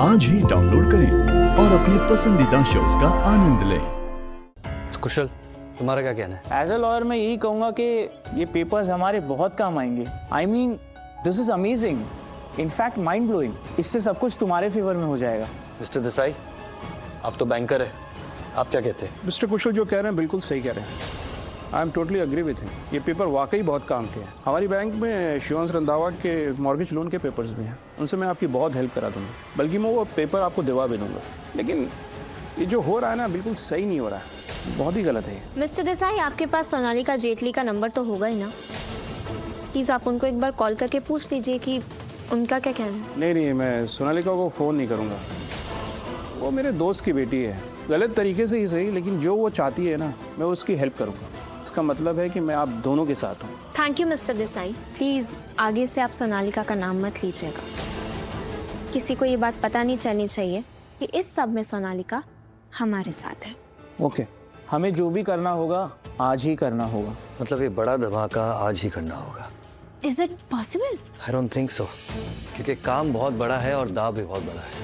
आज ही डाउनलोड करें और अपने पसंदीदा शोज का आनंद लें। तो कुशल, तुम्हारा क्या कहना है? एज अ लॉयर मैं यही कहूँगा कि ये पेपर्स हमारे बहुत काम आएंगे। I mean this is amazing, in fact mind blowing. इससे सब कुछ तुम्हारे फेवर में हो जाएगा। मिस्टर देसाई, आप तो बैंकर है, आप क्या कहते हैं? मिस्टर कुशल जो कह रहे हैं बिल्कुल सही कह रहे हैं। I am totally agree with him. ये पेपर वाकई बहुत काम के हैं। हमारी बैंक में शिवांश रंधावा के मॉर्गेज लोन के पेपर्स भी हैं, उनसे मैं आपकी बहुत हेल्प करा दूंगा, बल्कि मैं वो पेपर आपको दिवा भी दूंगा। लेकिन ये जो हो रहा है ना, बिल्कुल सही नहीं हो रहा है, बहुत ही गलत है। मिस्टर देसाई, आपके पास सोनालिका जेटली का नंबर तो होगा ही ना? प्लीज़ आप उनको एक बार कॉल करके पूछ लीजिए कि उनका क्या कहना है। नहीं, मैं सोनालिका को फ़ोन नहीं करूँगा। वो मेरे दोस्त की बेटी है, गलत तरीके से ही सही, लेकिन जो वो चाहती है ना, मैं उसकी हेल्प करूँगा। इसका मतलब है कि मैं आप दोनों के साथ हूँ। Thank you mister Desai. Please आगे से आप सोनालिका का नाम मत लीजिएगा। किसी को ये बात पता नहीं चलनी चाहिए कि इस सब में सोनालिका हमारे साथ है। ओके, हमें जो भी करना होगा आज ही करना होगा। मतलब ये बड़ा धमाका आज ही करना होगा? Is it possible? I don't think so, क्योंकि काम बहुत बड़ा है और दाव भी बहुत बड़ा है।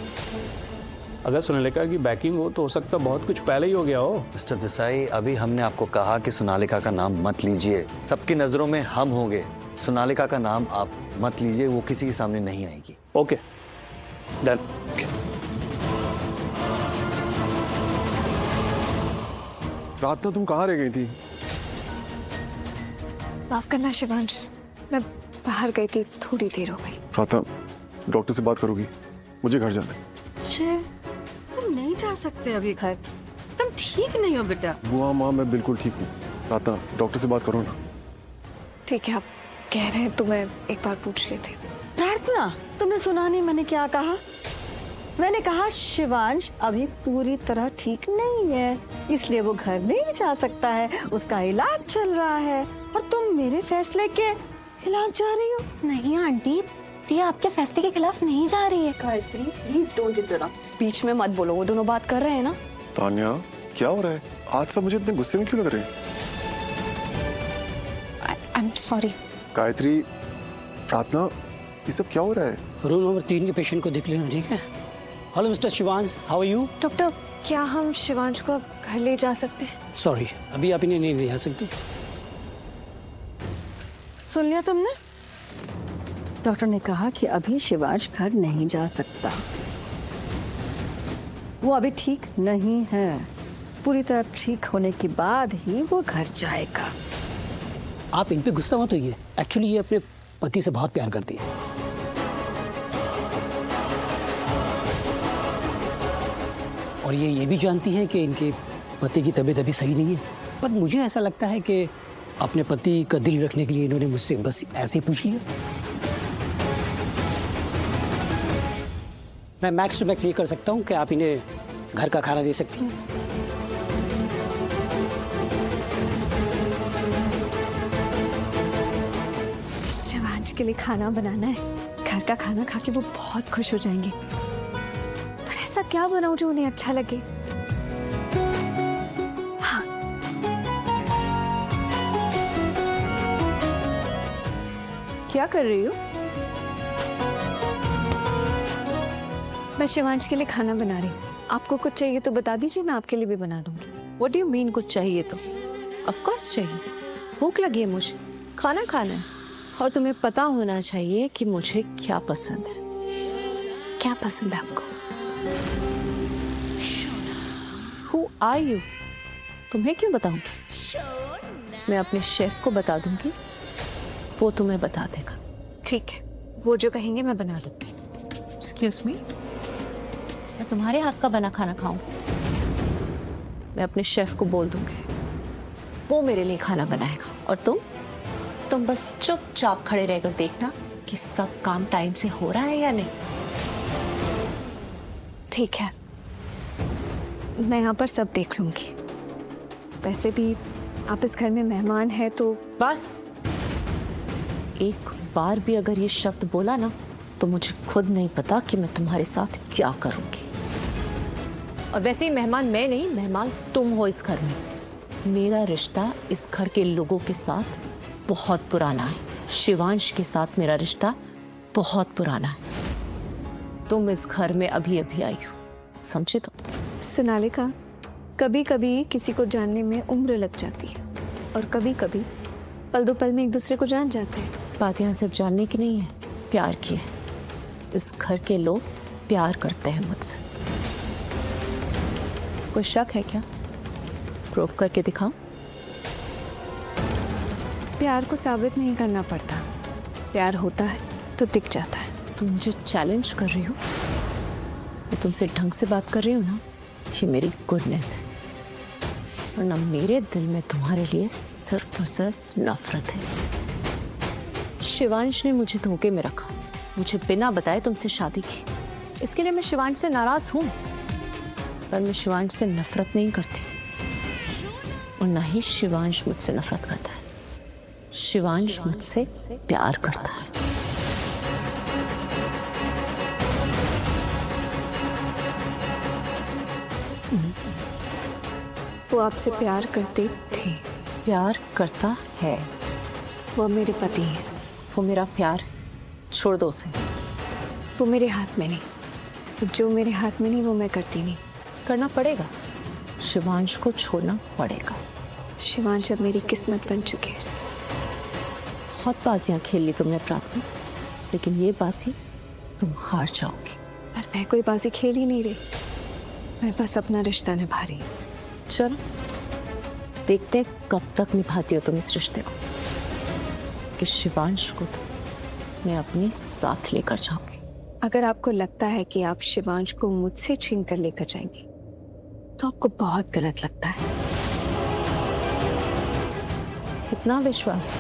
अगर सोनालिका की बैकिंग हो सकता बहुत कुछ पहले ही हो गया हो। मिस्टर देसाई, अभी हमने आपको कहा कि सोनालिका का नाम मत लीजिए। सबकी नजरों में हम होंगे, सोनालिका का नाम आप मत लीजिए, वो किसी के सामने नहीं आएगी। Okay, done. रात तुम कहाँ रह गई थी? माफ करना शिवांश, मैं बाहर गई थी, थोड़ी देर हो गई। रात डॉक्टर से बात करोगी? मुझे घर जाना है। शिव, तुम नहीं जा सकते अभी घर, तुम ठीक नहीं हो बेटा। बुआ माँ, मैं बिल्कुल ठीक हूँ। रात डॉक्टर से बात करो ना। ठीक है, आप कह रहे हैं तो मैं एक बार पूछ लेती हूँ। प्रार्थना, तुमने सुना नहीं मैंने क्या कहा? मैंने कहा शिवांश अभी पूरी तरह ठीक नहीं है, इसलिए वो घर नहीं जा सकता है, उसका इलाज चल रहा है, और तुम मेरे फैसले के खिलाफ जा रही हो। नहीं आंटी, ये आपके फैसले के खिलाफ नहीं जा रही है। गायत्री, प्लीज डोंट इंटरप्ट, बीच में मत बोलो, वो दोनों बात कर रहे हैं ना। तान्या, क्या हो रहा है? आज सब मुझे इतने गुस्से में क्यों लग रहे हैं? I am sorry. गायत्री, प्रार्थना, ये सब क्या हो रहा है? रूम नंबर 3 के पेशेंट को देख लेना, ठीक है? Hello mister Shivansh, how are you? Doctor, क्या हम शिवांश को अब घर ले जा सकते हैं? सॉरी, अभी आप इन्हें नहीं ले जा सकते। सुन लिया तुमने? डॉक्टर ने कहा कि अभी शिवांश घर नहीं जा सकता, वो अभी ठीक नहीं है, पूरी तरह ठीक होने के बाद ही वो घर जाएगा। आप इन पे गुस्सा मत होइए, एक्चुअली ये अपने पति से बहुत प्यार करती है। और ये भी जानती हैं कि इनके पति की तबीयत अभी सही नहीं है, पर मुझे ऐसा लगता है कि अपने पति का दिल रखने के लिए इन्होंने मुझसे बस ऐसे ही पूछ लिया। मैं मैक्स टू मैक्स ये कर सकता हूँ कि आप इन्हें घर का खाना दे सकती हैं। शिवांश के लिए खाना बनाना है, घर का खाना खा के वो बहुत खुश हो जाएंगे। पर ऐसा क्या बनाऊं जो उन्हें अच्छा लगे? हाँ, क्या कर रही हो? मैं शिवांश के लिए खाना बना रही हूँ। आपको कुछ चाहिए तो बता दीजिए, मैं आपके लिए भी बना दूंगी। What do you mean कुछ चाहिए तो? Of course चाहिए, भूख लगी है मुझे, खाना खाना है, और तुम्हें पता होना चाहिए कि मुझे क्या पसंद है। क्या पसंद है आपको? Who are you? तुम्हें क्यों बताऊंगी? मैं अपने शेफ को बता दूंगी, वो तुम्हें बता देगा। ठीक है, वो जो कहेंगे मैं बना दूंगी। Excuse me? मैं तुम्हारे हाथ का बना खाना खाऊं? मैं अपने शेफ को बोल दूंगी, वो मेरे लिए खाना बनाएगा, और तुम बस चुपचाप खड़े रहकर देखना कि सब काम टाइम से हो रहा है या नहीं। ठीक है, मैं यहाँ पर सब देख लूंगी। वैसे भी आप इस घर में मेहमान हैं तो बस एक बार भी अगर ये शब्द बोला ना, तो मुझे खुद नहीं पता कि मैं तुम्हारे साथ क्या करूंगी। और वैसे ही मेहमान मैं नहीं, मेहमान तुम हो इस घर में। मेरा रिश्ता इस घर के लोगों के साथ बहुत पुराना है। शिवांश के साथ मेरा रिश्ता बहुत पुराना है। तुम इस घर में अभी अभी आई हो, समझे? तो सोनालिका, कभी कभी किसी को जानने में उम्र लग जाती है और कभी कभी पल दो पल में एक दूसरे को जान जाते हैं। बात यहाँ सिर्फ जानने की नहीं है, प्यार की है। इस घर के लोग प्यार करते हैं मुझसे। कोई शक है क्या? प्रूफ करके दिखाओ। प्यार को साबित नहीं करना पड़ता, प्यार होता है तो दिख जाता है। तुम मुझे चैलेंज कर रही हो? मैं तुमसे ढंग से बात कर रही हूँ ना, ये मेरी गुडनेस है, वरना मेरे दिल में तुम्हारे लिए सिर्फ और सिर्फ नफरत है। शिवांश ने मुझे धोखे में रखा, मुझे बिना बताए तुमसे शादी की। इसके लिए मैं शिवांश से नाराज हूँ, पर मैं शिवांश से नफरत नहीं करती और ना ही शिवांश मुझसे नफरत करता है। शिवांश मुझसे प्यार करता है। वो आपसे प्यार करते थे। प्यार करता है। वो मेरे पति हैं। वो मेरा प्यार छोड़ दो उसे। वो मेरे हाथ में नहीं, जो मेरे हाथ में नहीं वो मैं करती नहीं। करना पड़ेगा, शिवांश को छोड़ना पड़ेगा। शिवांश अब मेरी किस्मत बन चुके हैं। बहुत बाजियां खेल ली तुमने प्रार्थना, लेकिन ये बाजी तुम हार जाओगी। पर मैं कोई बाजी खेल ही नहीं रही, मैं बस अपना रिश्ता निभा रही हूँ। चलो देखते हैं कब तक निभाती हो तुम इस रिश्ते को, कि शिवांश को तो मैं अपने साथ लेकर जाऊंगी। अगर आपको लगता है कि आप शिवांश को मुझसे छीन कर लेकर जाएंगी तो आपको बहुत गलत लगता है। इतना विश्वास?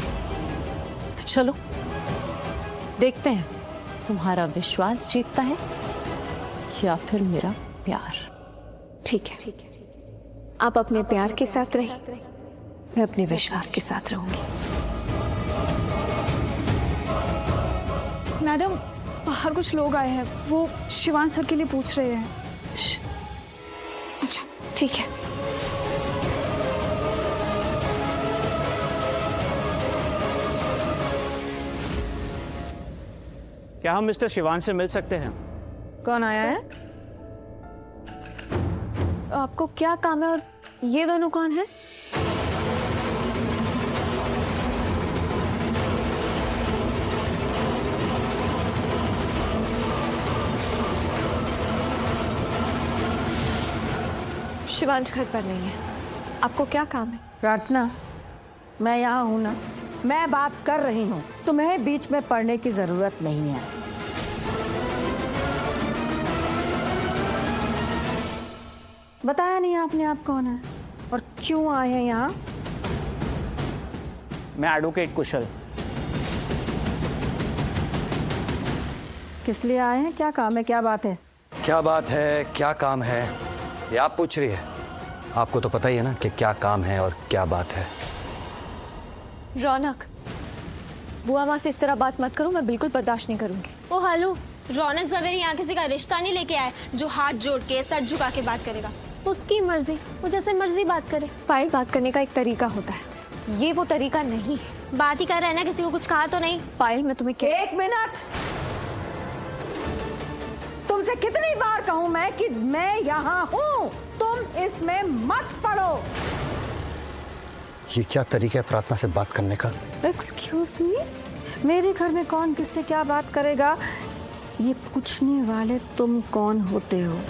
तो चलो देखते हैं तुम्हारा विश्वास जीतता है या फिर मेरा प्यार। ठीक है, आप अपने प्यार के साथ रहिए, मैं अपने विश्वास के साथ रहूंगी। मैडम, बाहर कुछ लोग आए हैं, वो शिवांश सर के लिए पूछ रहे हैं। अच्छा ठीक है। क्या हम मिस्टर शिवांश से मिल सकते हैं? कौन आया है? आपको क्या काम है और ये दोनों कौन है? शिवांश घर पर नहीं है, आपको क्या काम है? प्रार्थना, मैं यहाँ हूँ ना, मैं बात कर रही हूँ, तुम्हें बीच में पड़ने की जरूरत नहीं है। बताया नहीं आपने आप कौन है और क्यों आए हैं यहाँ? मैं एडवोकेट कुशल। किस लिए आए हैं? क्या काम है? क्या बात है? क्या बात है, क्या काम है, ये आप पूछ रही है? आपको तो पता ही है ना कि क्या काम है और क्या बात है। रौनक, बुआ माँ से इस तरह बात मत करो, मैं बिल्कुल बर्दाश्त नहीं करूंगी। ओ हेलो, रौनक जवेरी यहाँ किसी का रिश्ता नहीं लेके आए जो हाथ जोड़ के सर झुका के बात करेगा। उसकी मर्जी, वो जैसे मर्जी बात करे। पायल, बात करने का एक तरीका होता है, ये वो तरीका नहीं है। बात ही कर रहे हैं ना, किसी को कुछ कहा तो नहीं? पायल, मैं तुम्हें क्या... एक मिनट, तुमसे कितनी बार कहूं मैं कि मैं यहाँ हूँ, तुम इसमें मत पड़ो। ये क्या तरीका है प्रार्थना से बात करने का? एक्सक्यूज मी, मेरे घर में कौन किससे क्या बात करेगा, ये पूछने वाले तुम कौन होते हो?